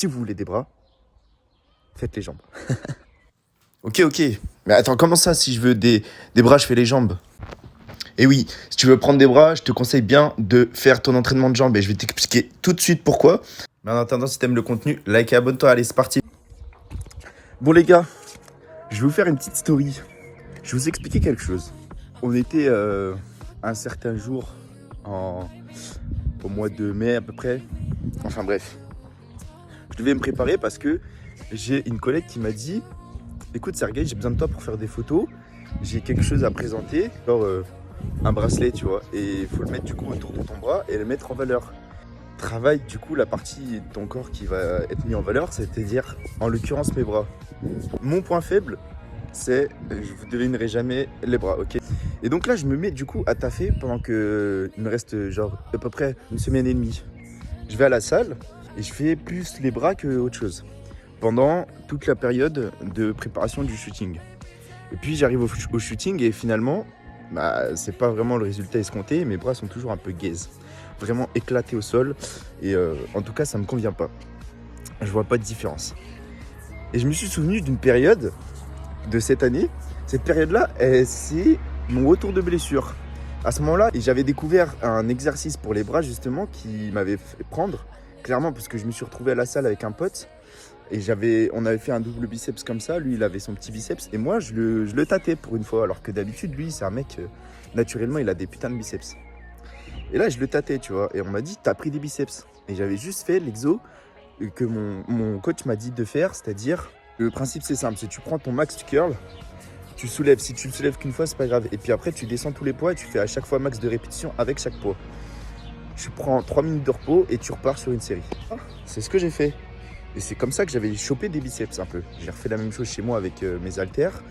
Si vous voulez des bras, faites les jambes. Ok. Mais attends, comment ça, si je veux des bras, je fais les jambes? Et oui, si tu veux prendre des bras, je te conseille bien de faire ton entraînement de jambes et je vais t'expliquer tout de suite pourquoi. Mais en attendant, si t'aimes le contenu, like et abonne-toi. Allez, c'est parti. Bon les gars, je vais vous faire une petite story. Je vais vous expliquer quelque chose. On était un certain jour au mois de mai à peu près. Enfin bref. Je devais me préparer parce que j'ai une collègue qui m'a dit: écoute Sergueï, j'ai besoin de toi pour faire des photos. J'ai quelque chose à présenter, genre un bracelet, tu vois. Et il faut le mettre du coup autour de ton bras et le mettre en valeur. Travaille du coup la partie de ton corps qui va être mise en valeur, c'est-à-dire en l'occurrence mes bras. Mon point faible, c'est je ne devinerai jamais les bras, ok? Et donc là, je me mets du coup à taffer pendant que il me reste genre à peu près une semaine et demie. Je vais à la salle et je fais plus les bras que autre chose pendant toute la période de préparation du shooting. Et puis j'arrive au shooting et finalement, c'est pas vraiment le résultat escompté. Mes bras sont toujours un peu gaze, vraiment éclatés au sol. Et en tout cas, ça me convient pas. Je vois pas de différence. Et je me suis souvenu d'une période de cette année. Cette période-là, c'est mon retour de blessure. À ce moment-là, j'avais découvert un exercice pour les bras justement qui m'avait fait prendre, clairement, parce que je me suis retrouvé à la salle avec un pote. Et on avait fait un double biceps comme ça. Lui, il avait son petit biceps. Et moi, je le tâtais pour une fois. Alors que d'habitude, lui, c'est un mec, naturellement, il a des putains de biceps. Et là, je le tâtais, tu vois. Et on m'a dit, t'as pris des biceps. Et j'avais juste fait l'exo que mon coach m'a dit de faire. C'est-à-dire, le principe, c'est simple. C'est tu prends ton max curl, tu soulèves. Si tu le soulèves qu'une fois, c'est pas grave. Et puis après, tu descends tous les poids et tu fais à chaque fois max de répétitions avec chaque poids. Tu prends 3 minutes de repos et tu repars sur une série. C'est ce que j'ai fait. Et c'est comme ça que j'avais chopé des biceps un peu. J'ai refait la même chose chez moi avec mes haltères,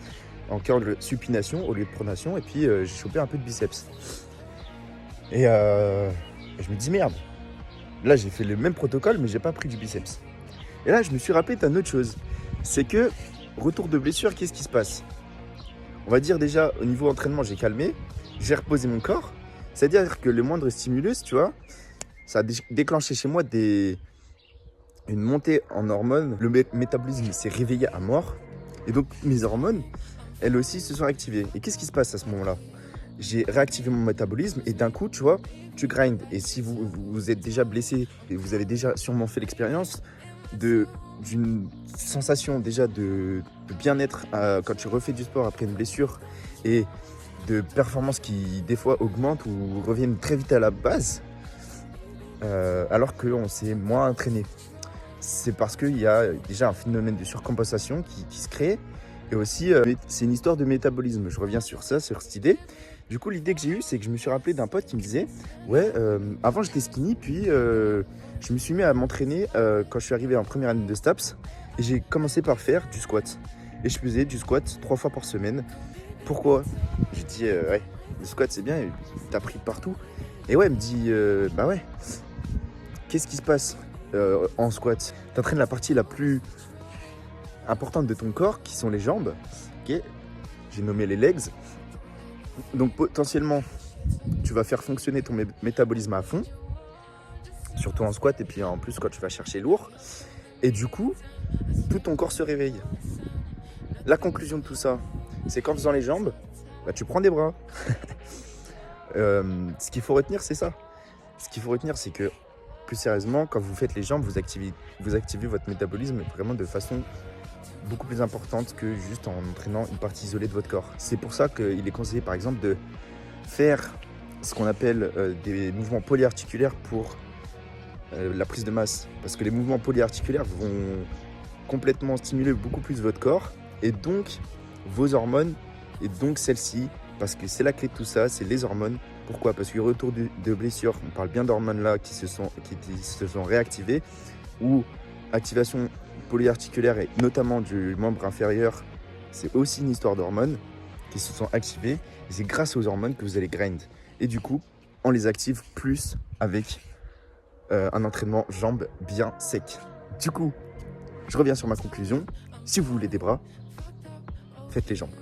en curl supination au lieu de pronation, et puis j'ai chopé un peu de biceps. Et je me dis merde, là j'ai fait le même protocole mais j'ai pas pris du biceps. Et là je me suis rappelé d'une autre chose, c'est que retour de blessure, qu'est-ce qui se passe? On va dire déjà au niveau entraînement j'ai calmé, j'ai reposé mon corps, c'est-à-dire que le moindre stimulus, tu vois, ça a déclenché chez moi une montée en hormones, le métabolisme s'est réveillé à mort. Et donc mes hormones, elles aussi se sont activées. Et qu'est-ce qui se passe à ce moment-là? J'ai réactivé mon métabolisme et d'un coup, tu vois, tu grindes. Et si vous êtes déjà blessé, et vous avez déjà sûrement fait l'expérience d'une sensation déjà de bien-être quand tu refais du sport après une blessure et de performances qui des fois augmentent ou reviennent très vite à la base, alors qu'on s'est moins entraîné. C'est parce qu'il y a déjà un phénomène de surcompensation qui se crée. Et aussi, c'est une histoire de métabolisme. Je reviens sur ça, sur cette idée. Du coup, l'idée que j'ai eue, c'est que je me suis rappelé d'un pote qui me disait: ouais, avant j'étais skinny, puis je me suis mis à m'entraîner quand je suis arrivé en première année de STAPS. Et j'ai commencé par faire du squat. Et je faisais du squat 3 fois par semaine. Pourquoi? J'ai dit: ouais, le squat c'est bien, t'as pris de partout. Et ouais, il me dit: bah ouais, qu'est-ce qui se passe en squat? Tu entraînes la partie la plus importante de ton corps, qui sont les jambes. Okay. J'ai nommé les legs. Donc potentiellement, tu vas faire fonctionner ton métabolisme à fond, surtout en squat, et puis en plus quand tu vas chercher lourd. Et du coup, tout ton corps se réveille. La conclusion de tout ça, c'est qu'en faisant les jambes, tu prends des bras. Ce qu'il faut retenir, c'est ça. Ce qu'il faut retenir, c'est que plus sérieusement, quand vous faites les jambes, vous activez votre métabolisme vraiment de façon beaucoup plus importante que juste en entraînant une partie isolée de votre corps. C'est pour ça qu'il est conseillé par exemple de faire ce qu'on appelle des mouvements polyarticulaires pour la prise de masse. Parce que les mouvements polyarticulaires vont complètement stimuler beaucoup plus votre corps et donc vos hormones et donc celles-ci, parce que c'est la clé de tout ça, c'est les hormones. Pourquoi? Parce que retour de blessure, on parle bien d'hormones là qui se sont réactivées, ou activation polyarticulaire et notamment du membre inférieur, c'est aussi une histoire d'hormones qui se sont activées. Et c'est grâce aux hormones que vous allez grind. Et du coup, on les active plus avec un entraînement jambes bien sec. Du coup, je reviens sur ma conclusion. Si vous voulez des bras, faites les jambes.